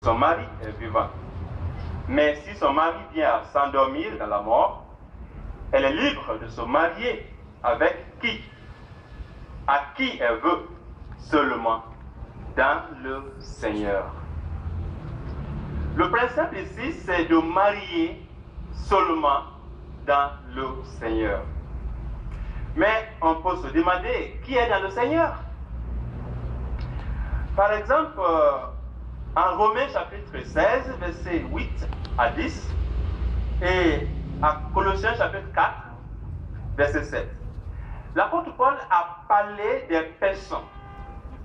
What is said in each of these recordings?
Son mari est vivant. Mais si son mari vient à s'endormir dans la mort, elle est libre de se marier avec qui? À qui elle veut, seulement dans le Seigneur. Le principe ici, c'est de marier seulement dans le Seigneur. Mais on peut se demander qui est dans le Seigneur. Par exemple, en Romains chapitre 16, versets 8 à 10, et à Colossiens chapitre 4, verset 7. L'apôtre Paul a parlé des personnes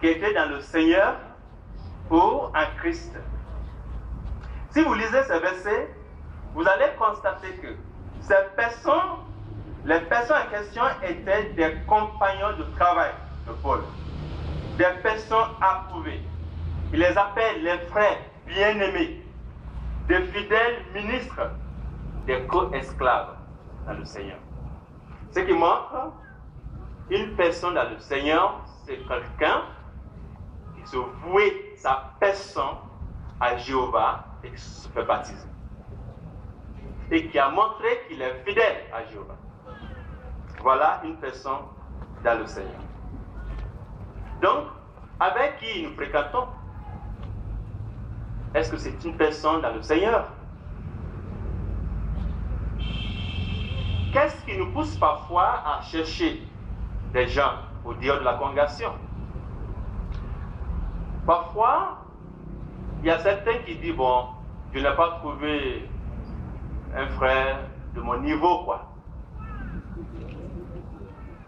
qui étaient dans le Seigneur ou en Christ. Si vous lisez ces versets, vous allez constater que ces personnes, les personnes en question étaient des compagnons de travail de Paul, des personnes approuvées. Il les appelle les frères bien-aimés, des fidèles ministres, des co-esclaves dans le Seigneur. Ce qui montre une personne dans le Seigneur, c'est quelqu'un qui se vouait sa personne à Jéhovah et qui se fait baptiser. Et qui a montré qu'il est fidèle à Jéhovah. Voilà une personne dans le Seigneur. Donc, avec qui nous fréquentons? Est-ce que c'est une personne dans le Seigneur? Qu'est-ce qui nous pousse parfois à chercher des gens au dehors de la congrégation? Parfois, il y a certains qui disent, bon, je n'ai pas trouvé un frère de mon niveau, quoi.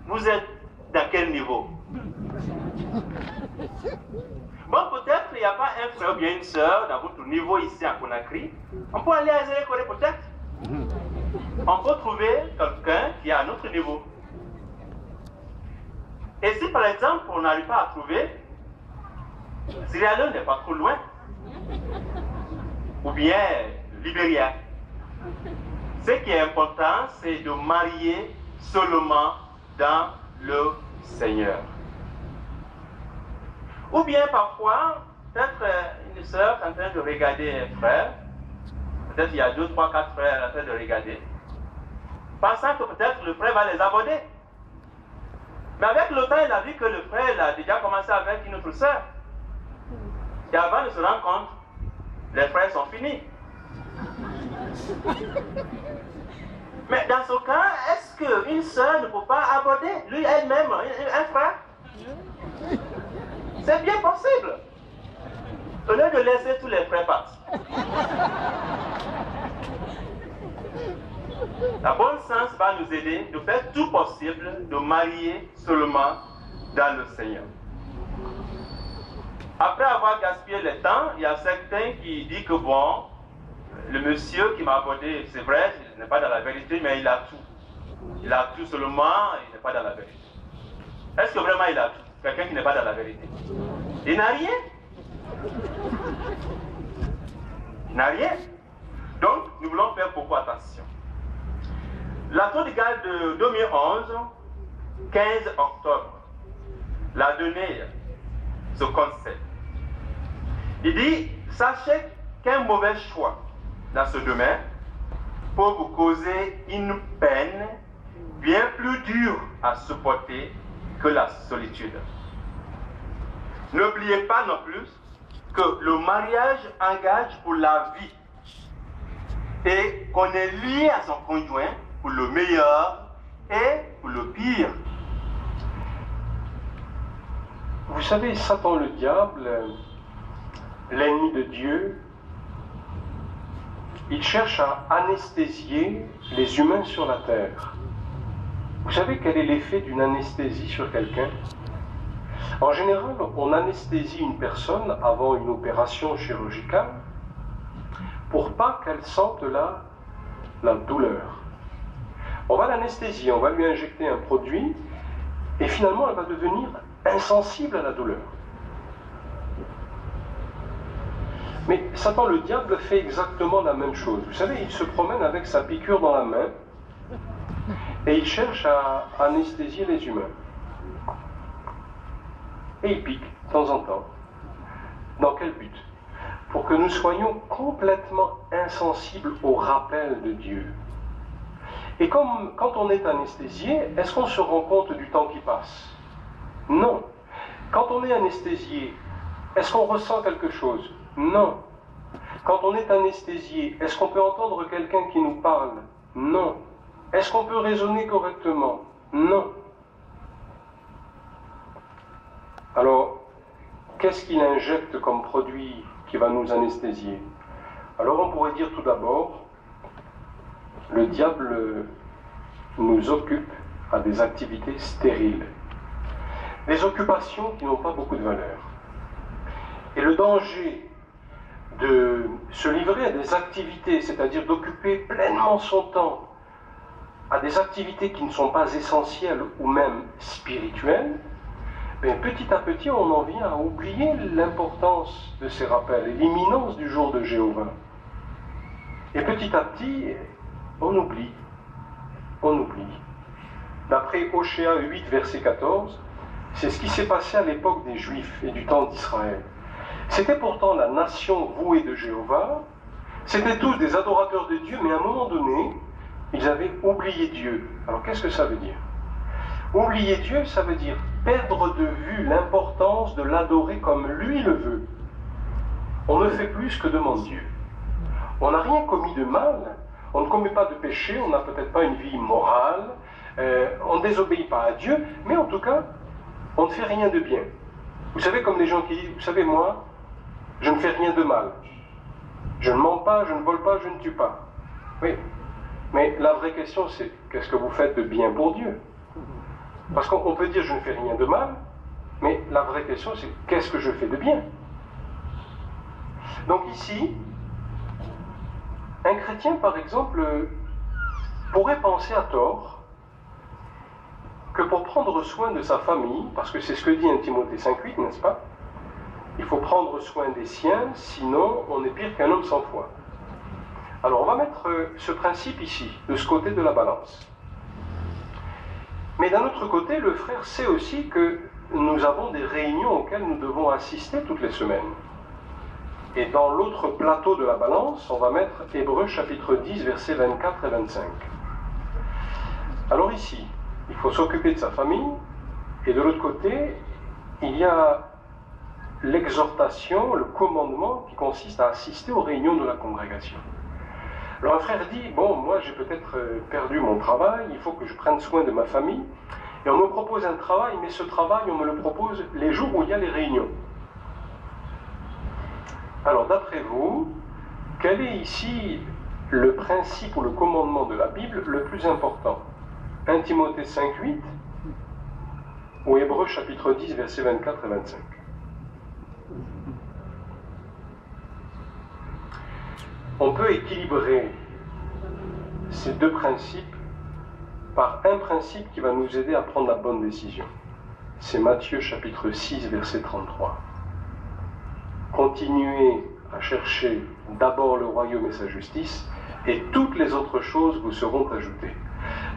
Vous êtes dans quel niveau? Bon, peut-être il n'y a pas un frère ou bien une soeur dans votre niveau ici à Conakry. On peut aller à Zélécoré peut-être. On peut trouver quelqu'un qui est à notre niveau. Et si par exemple on n'arrive pas à trouver, Sierra Leone n'est pas trop loin. Ou bien Libéria. Ce qui est important, c'est de marier seulement dans le Seigneur. Ou bien parfois, peut-être une sœur est en train de regarder un frère, peut-être il y a 2, 3, 4 frères en train de regarder, pensant que peut-être le frère va les aborder. Mais avec le temps, il a vu que le frère a déjà commencé avec une autre sœur. Et avant de se rendre compte, les frères sont finis. Mais dans ce cas, est-ce qu'une sœur ne peut pas aborder lui elle-même un frère? C'est bien possible. Au lieu de laisser tous les frères partir. La bonne sens va nous aider de faire tout possible de marier seulement dans le Seigneur. Après avoir gaspillé le temps, il y a certains qui disent que bon, le monsieur qui m'a abordé, c'est vrai, il n'est pas dans la vérité, mais il a tout. Il a tout seulement, il n'est pas dans la vérité. Est-ce que vraiment il a tout? Quelqu'un qui n'est pas dans la vérité. Il n'a rien. Il n'a rien. Donc, nous voulons faire beaucoup attention. La Tour-de-Galles de 2011, 15 octobre, l'a donné ce conseil. Il dit, sachez qu'un mauvais choix dans ce domaine peut vous causer une peine bien plus dure à supporter que la solitude. N'oubliez pas non plus que le mariage engage pour la vie et qu'on est lié à son conjoint pour le meilleur et pour le pire. Vous savez, Satan le diable, l'ennemi de Dieu, il cherche à anesthésier les humains sur la terre. Vous savez quel est l'effet d'une anesthésie sur quelqu'un? En général, on anesthésie une personne avant une opération chirurgicale pour pas qu'elle sente la douleur. On va l'anesthésier, on va lui injecter un produit et finalement elle va devenir insensible à la douleur. Mais Satan le diable fait exactement la même chose. Vous savez, il se promène avec sa piqûre dans la main et il cherche à anesthésier les humains. et il pique de temps en temps. Dans quel but? Pour que nous soyons complètement insensibles au rappel de Dieu. Et comme quand on est anesthésié, est-ce qu'on se rend compte du temps qui passe? Non. Quand on est anesthésié, est-ce qu'on ressent quelque chose? Non. Quand on est anesthésié, est-ce qu'on peut entendre quelqu'un qui nous parle? Non. Est-ce qu'on peut raisonner correctement? Non. Alors, qu'est-ce qu'il injecte comme produit qui va nous anesthésier? Alors on pourrait dire tout d'abord, le diable nous occupe à des activités stériles, des occupations qui n'ont pas beaucoup de valeur. Et le danger de se livrer à des activités, c'est-à-dire d'occuper pleinement son temps à des activités qui ne sont pas essentielles ou même spirituelles, mais petit à petit on en vient à oublier l'importance de ces rappels et l'imminence du jour de Jéhovah. Et petit à petit, on oublie. D'après Oshéa 8, verset 14, c'est ce qui s'est passé à l'époque des Juifs et du temps d'Israël. C'était pourtant la nation vouée de Jéhovah, c'étaient tous des adorateurs de Dieu, mais à un moment donné, ils avaient oublié Dieu. Alors qu'est-ce que ça veut dire? Oublier Dieu, ça veut dire perdre de vue l'importance de l'adorer comme lui le veut. On ne fait plus ce que demande Dieu. On n'a rien commis de mal, on ne commet pas de péché, on n'a peut-être pas une vie morale, on ne désobéit pas à Dieu, mais en tout cas, on ne fait rien de bien. Vous savez, comme les gens qui disent, vous savez, moi, je ne fais rien de mal. Je ne mens pas, je ne vole pas, je ne tue pas. Oui, mais la vraie question, c'est qu'est-ce que vous faites de bien pour Dieu? Parce qu'on peut dire je ne fais rien de mal, mais la vraie question, c'est qu'est-ce que je fais de bien? Donc ici, un chrétien, par exemple, pourrait penser à tort que pour prendre soin de sa famille, parce que c'est ce que dit 1 Timothée 5,8, n'est-ce pas? Il faut prendre soin des siens, sinon on est pire qu'un homme sans foi. Alors on va mettre ce principe ici, de ce côté de la balance. Mais d'un autre côté, le frère sait aussi que nous avons des réunions auxquelles nous devons assister toutes les semaines. Et dans l'autre plateau de la balance, on va mettre Hébreux chapitre 10, versets 24 et 25. Alors ici, il faut s'occuper de sa famille, et de l'autre côté, il y a l'exhortation, le commandement qui consiste à assister aux réunions de la congrégation. Alors un frère dit, bon, moi j'ai peut-être perdu mon travail, il faut que je prenne soin de ma famille, et on me propose un travail, mais ce travail, on me le propose les jours où il y a les réunions. Alors d'après vous, quel est ici le principe ou le commandement de la Bible le plus important? 1 Timothée 5,8 ou Hébreux chapitre 10, versets 24 et 25? On peut équilibrer ces deux principes par un principe qui va nous aider à prendre la bonne décision. C'est Matthieu chapitre 6, verset 33. Continuez à chercher d'abord le royaume et sa justice, et toutes les autres choses vous seront ajoutées.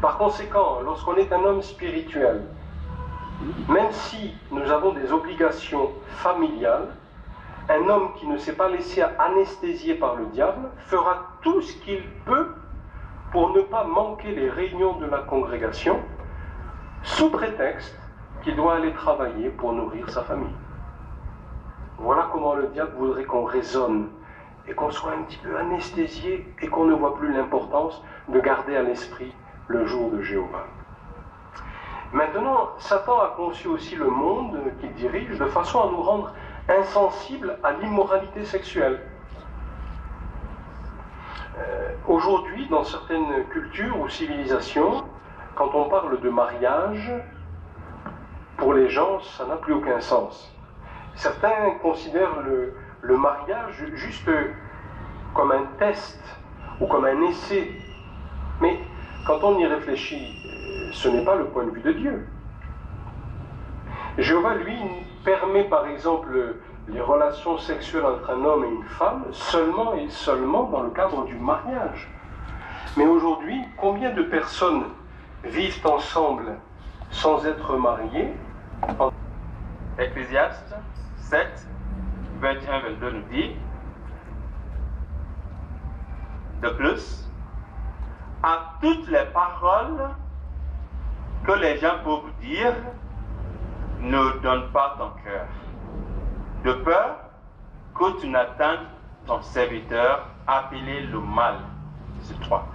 Par conséquent, lorsqu'on est un homme spirituel, même si nous avons des obligations familiales, un homme qui ne s'est pas laissé anesthésier par le diable fera tout ce qu'il peut pour ne pas manquer les réunions de la congrégation, sous prétexte qu'il doit aller travailler pour nourrir sa famille. Voilà comment le diable voudrait qu'on raisonne et qu'on soit un petit peu anesthésié et qu'on ne voit plus l'importance de garder à l'esprit le jour de Jéhovah. Maintenant, Satan a conçu aussi le monde qu'il dirige de façon à nous rendre insensibles à l'immoralité sexuelle. Aujourd'hui, dans certaines cultures ou civilisations, quand on parle de mariage, pour les gens, ça n'a plus aucun sens. Certains considèrent le mariage juste comme un test ou comme un essai. Mais quand on y réfléchit, ce n'est pas le point de vue de Dieu. Jéhovah, lui, permet par exemple les relations sexuelles entre un homme et une femme seulement et seulement dans le cadre du mariage. Mais aujourd'hui, combien de personnes vivent ensemble sans être mariées? Ecclésiaste 7, 21-22 nous dit, de plus, à toutes les paroles que les gens peuvent vous dire, ne donne pas ton cœur, de peur que tu n'atteignes ton serviteur appelé le mal sur toi.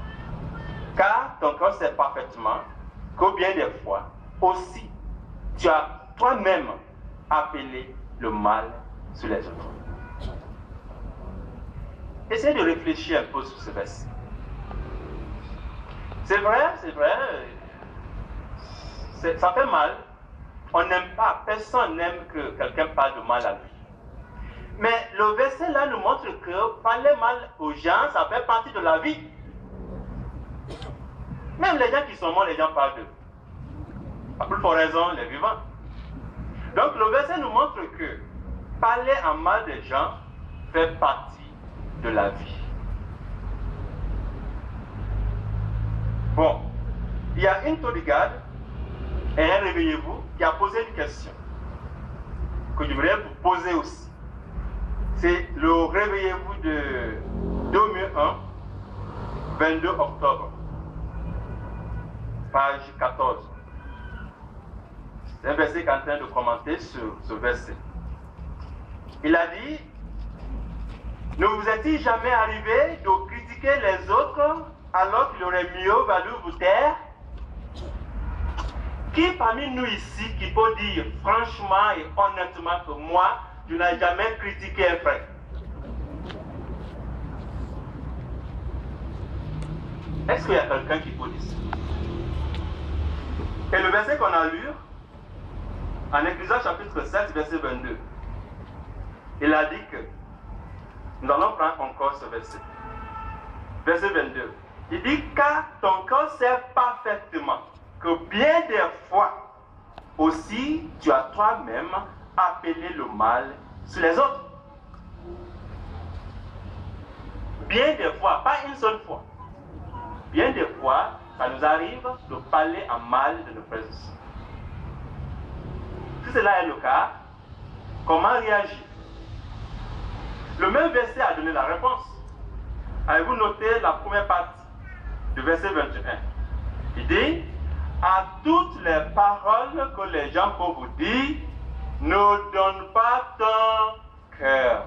Car ton cœur sait parfaitement que bien des fois aussi tu as toi-même appelé le mal sur les autres. Essayez de réfléchir un peu sur ce verset. C'est vrai, ça fait mal. On n'aime pas, personne n'aime que quelqu'un parle de mal à lui. Mais le verset là nous montre que parler mal aux gens, ça fait partie de la vie. Même les gens qui sont morts, les gens parlent d'eux. À plus forte raison, les vivants. Donc le verset nous montre que parler en mal des gens fait partie de la vie. Bon, il y a une tour de garde et un réveillez-vous qui a posé une question que je voudrais vous poser aussi. C'est le réveillez-vous de 2001, 22 octobre, page 14. C'est un verset qui est en train de commenter ce verset. Il a dit, ne vous est-il jamais arrivé de critiquer les autres alors qu'il aurait mieux valu vous taire? Qui parmi nous ici qui peut dire franchement et honnêtement que moi, je n'ai jamais critiqué un frère? Est-ce qu'il y a quelqu'un qui peut dire ça? Et le verset qu'on a lu, en Ecclésiaste chapitre 7, verset 22, il a dit que, nous allons prendre encore ce verset. Verset 22, il dit, car ton cœur sait parfaitement que bien des fois aussi tu as toi-même appelé le mal sur les autres. Bien des fois, pas une seule fois. Bien des fois, ça nous arrive de parler en mal de nos frères et sœurs. Si cela est le cas, comment réagir? Le même verset a donné la réponse. Avez-vous noté la première partie du verset 21? Il dit, à toutes les paroles que les gens peuvent vous dire, ne donne pas ton cœur.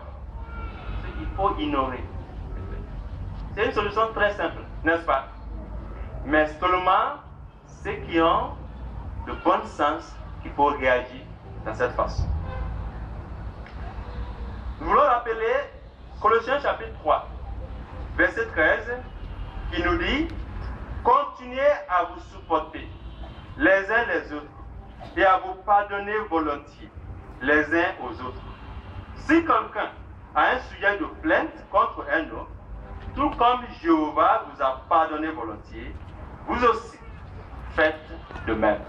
Il faut ignorer. C'est une solution très simple, n'est-ce pas? Mais seulement ceux qui ont le bon sens qui peuvent réagir de cette façon. Nous voulons rappeler Colossiens chapitre 3, verset 13, qui nous dit, continuez à vous supporter les uns les autres et à vous pardonner volontiers les uns aux autres. Si quelqu'un a un sujet de plainte contre un autre, tout comme Jéhovah vous a pardonné volontiers, vous aussi faites de même.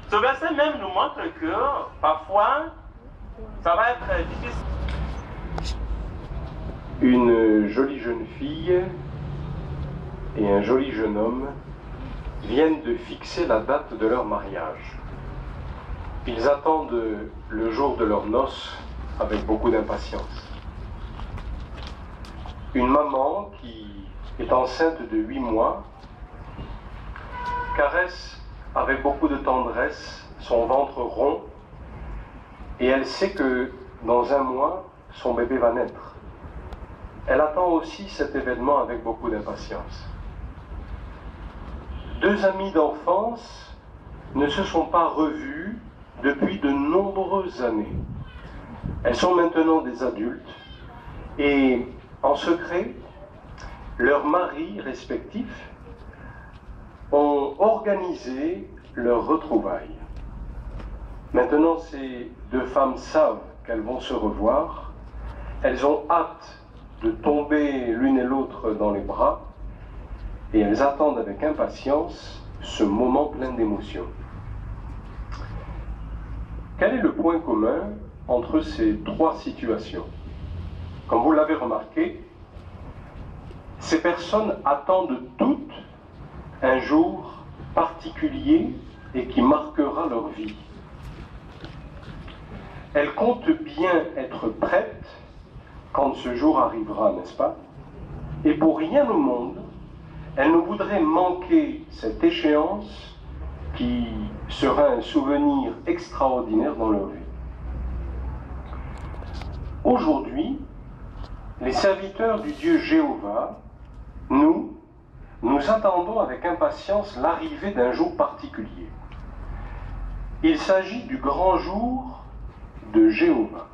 Ce verset même nous montre que parfois ça va être difficile. Une jolie jeune fille et un joli jeune homme viennent de fixer la date de leur mariage. Ils attendent le jour de leurs noces avec beaucoup d'impatience. Une maman qui est enceinte de 8 mois caresse avec beaucoup de tendresse son ventre rond et elle sait que dans 1 mois, son bébé va naître. Elle attend aussi cet événement avec beaucoup d'impatience. 2 amies d'enfance ne se sont pas revues depuis de nombreuses années. Elles sont maintenant des adultes et en secret, leurs maris respectifs ont organisé leur retrouvailles. Maintenant, ces 2 femmes savent qu'elles vont se revoir. Elles ont hâte de tomber l'une et l'autre dans les bras et elles attendent avec impatience ce moment plein d'émotions. Quel est le point commun entre ces 3 situations? Comme vous l'avez remarqué, ces personnes attendent toutes un jour particulier et qui marquera leur vie. Elle compte bien être prête quand ce jour arrivera, n'est-ce pas? Et pour rien au monde, elle ne voudrait manquer cette échéance qui sera un souvenir extraordinaire dans leur vie. Aujourd'hui, les serviteurs du Dieu Jéhovah, nous attendons avec impatience l'arrivée d'un jour particulier. Il s'agit du grand jour de Jéhovah.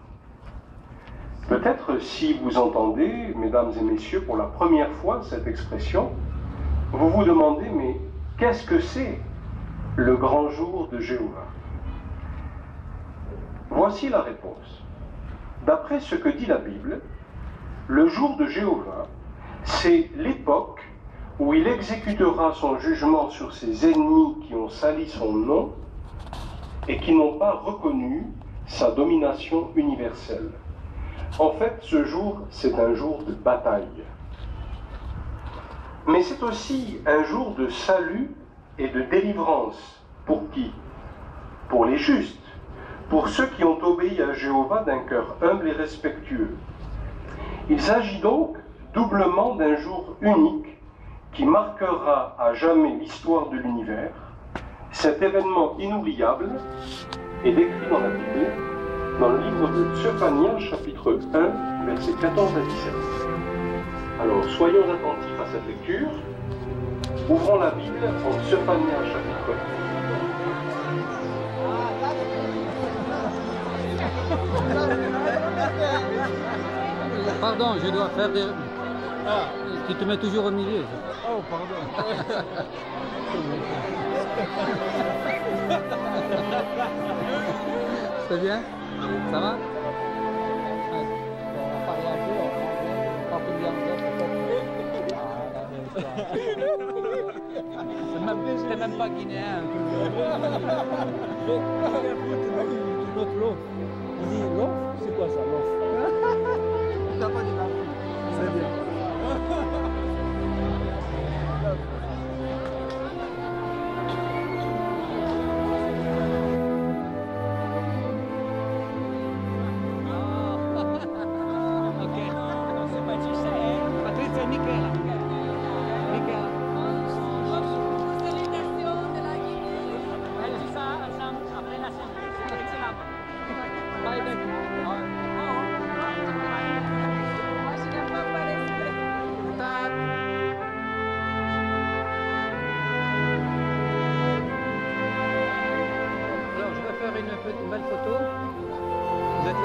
Peut-être si vous entendez, mesdames et messieurs, pour la première fois cette expression, vous vous demandez, mais qu'est-ce que c'est le grand jour de Jéhovah? Voici la réponse. D'après ce que dit la Bible, le jour de Jéhovah, c'est l'époque où il exécutera son jugement sur ses ennemis qui ont sali son nom et qui n'ont pas reconnu sa domination universelle. En fait, ce jour, c'est un jour de bataille. Mais c'est aussi un jour de salut et de délivrance. Pour qui? Pour les justes, pour ceux qui ont obéi à Jéhovah d'un cœur humble et respectueux. Il s'agit donc doublement d'un jour unique qui marquera à jamais l'histoire de l'univers. Cet événement inoubliable est décrit dans la Bible, dans le livre de Sophonias, chapitre 1, versets 14 à 17. Alors, soyons attentifs à cette lecture. Ouvrons la Bible en Sophonias, chapitre 1. Pardon, je dois faire des... Tu te mets toujours au milieu. Oh, pardon. C'est bien? Ça va? C'est même pas guinéen. Notre loaf. Il dit loaf, c'est quoi ça, loaf? T'as pas dit loaf. C'est bien. Une belle photo. Vous êtes là?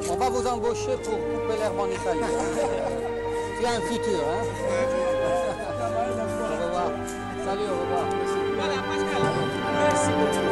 On va vous embaucher pour couper l'herbe en Italie. Tu as un futur, hein? Au revoir. Salut, au revoir. Merci. Voilà, Pascal. Merci beaucoup.